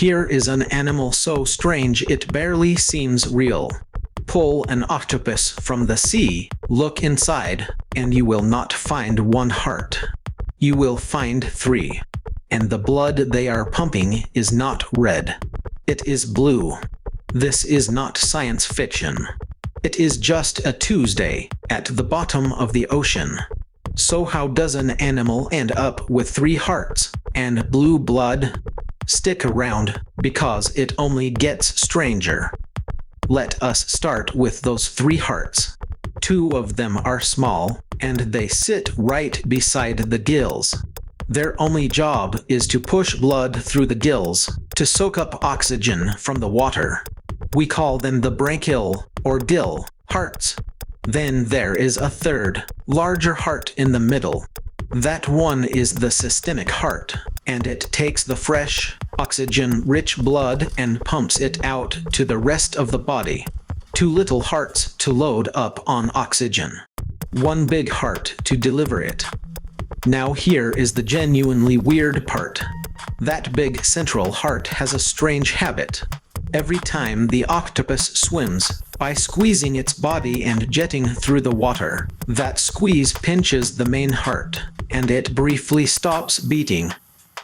Here is an animal so strange it barely seems real. Pull an octopus from the sea, look inside, and you will not find one heart. You will find 3. And the blood they are pumping is not red. It is blue. This is not science fiction. It is just a Tuesday at the bottom of the ocean. So how does an animal end up with 3 hearts and blue blood? Stick around, because it only gets stranger. Let us start with those 3 hearts. 2 of them are small, and they sit right beside the gills. Their only job is to push blood through the gills to soak up oxygen from the water. We call them the branchial, or gill, hearts. Then there is a 3rd, larger heart in the middle. That one is the systemic heart, and it takes the fresh, oxygen-rich blood and pumps it out to the rest of the body. 2 little hearts to load up on oxygen. 1 big heart to deliver it. Now here is the genuinely weird part. That big central heart has a strange habit. Every time the octopus swims, by squeezing its body and jetting through the water, that squeeze pinches the main heart, and it briefly stops beating.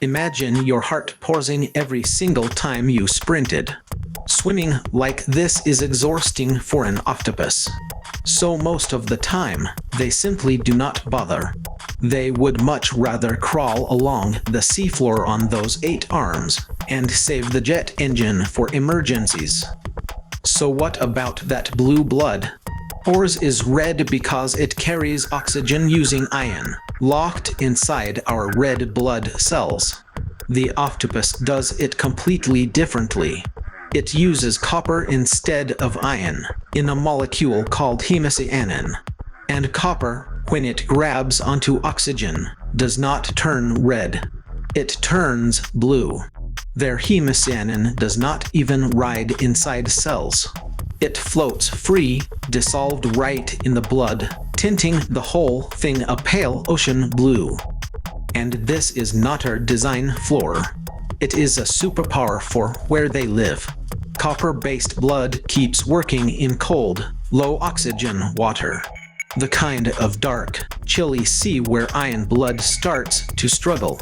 Imagine your heart pausing every single time you sprinted. Swimming like this is exhausting for an octopus. So most of the time, they simply do not bother. They would much rather crawl along the seafloor on those 8 arms and save the jet engine for emergencies. So what about that blue blood? Ours is red because it carries oxygen using iron, locked inside our red blood cells. The octopus does it completely differently. It uses copper instead of iron, in a molecule called hemocyanin. And copper, when it grabs onto oxygen, does not turn red. It turns blue. Their hemocyanin does not even ride inside cells. It floats free, dissolved right in the blood, tinting the whole thing a pale ocean blue. And this is not our design flaw. It is a superpower for where they live. Copper-based blood keeps working in cold, low-oxygen water. The kind of dark, chilly sea where iron blood starts to struggle.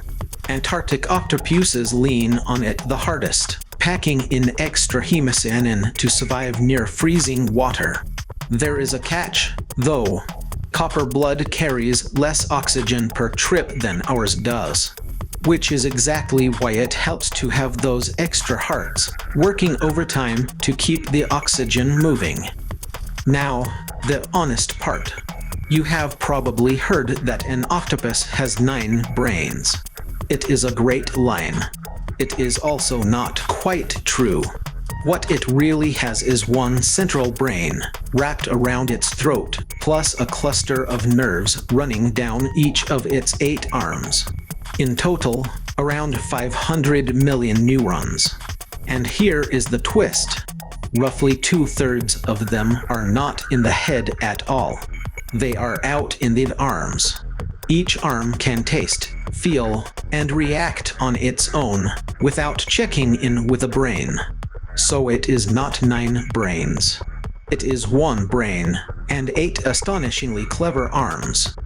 Antarctic octopuses lean on it the hardest, packing in extra hemocyanin to survive near freezing water. There is a catch, though. Copper blood carries less oxygen per trip than ours does. Which is exactly why it helps to have those extra hearts, working overtime to keep the oxygen moving. Now, the honest part. You have probably heard that an octopus has 9 brains. It is a great line. It is also not quite true. What it really has is 1 central brain, wrapped around its throat, plus a cluster of nerves running down each of its 8 arms. In total, around 500 million neurons. And here is the twist. Roughly 2/3 of them are not in the head at all. They are out in the arms. Each arm can taste, feel, and react on its own, without checking in with a brain. So it is not 9 brains. It is 1 brain, and 8 astonishingly clever arms.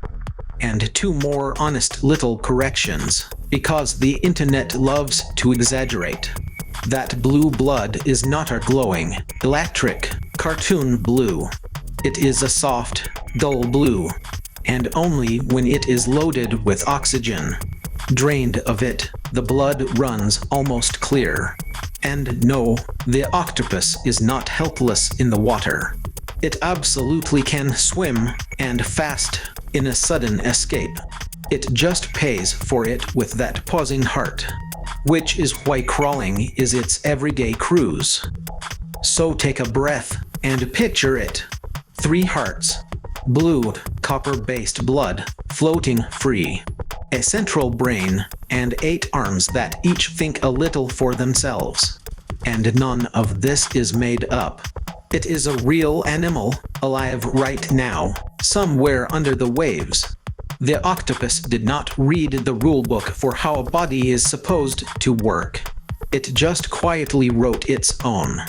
And 2 more honest little corrections, because the internet loves to exaggerate. That blue blood is not our glowing, electric, cartoon blue. It is a soft, dull blue, and only when it is loaded with oxygen. Drained of it, the blood runs almost clear. And no, the octopus is not helpless in the water. It absolutely can swim, and fast, in a sudden escape. It just pays for it with that pausing heart. Which is why crawling is its everyday cruise. So take a breath, and picture it. 3 hearts. Blue, copper-based blood, floating free. A central brain, and 8 arms that each think a little for themselves. And none of this is made up. It is a real animal, alive right now, somewhere under the waves. The octopus did not read the rulebook for how a body is supposed to work. It just quietly wrote its own.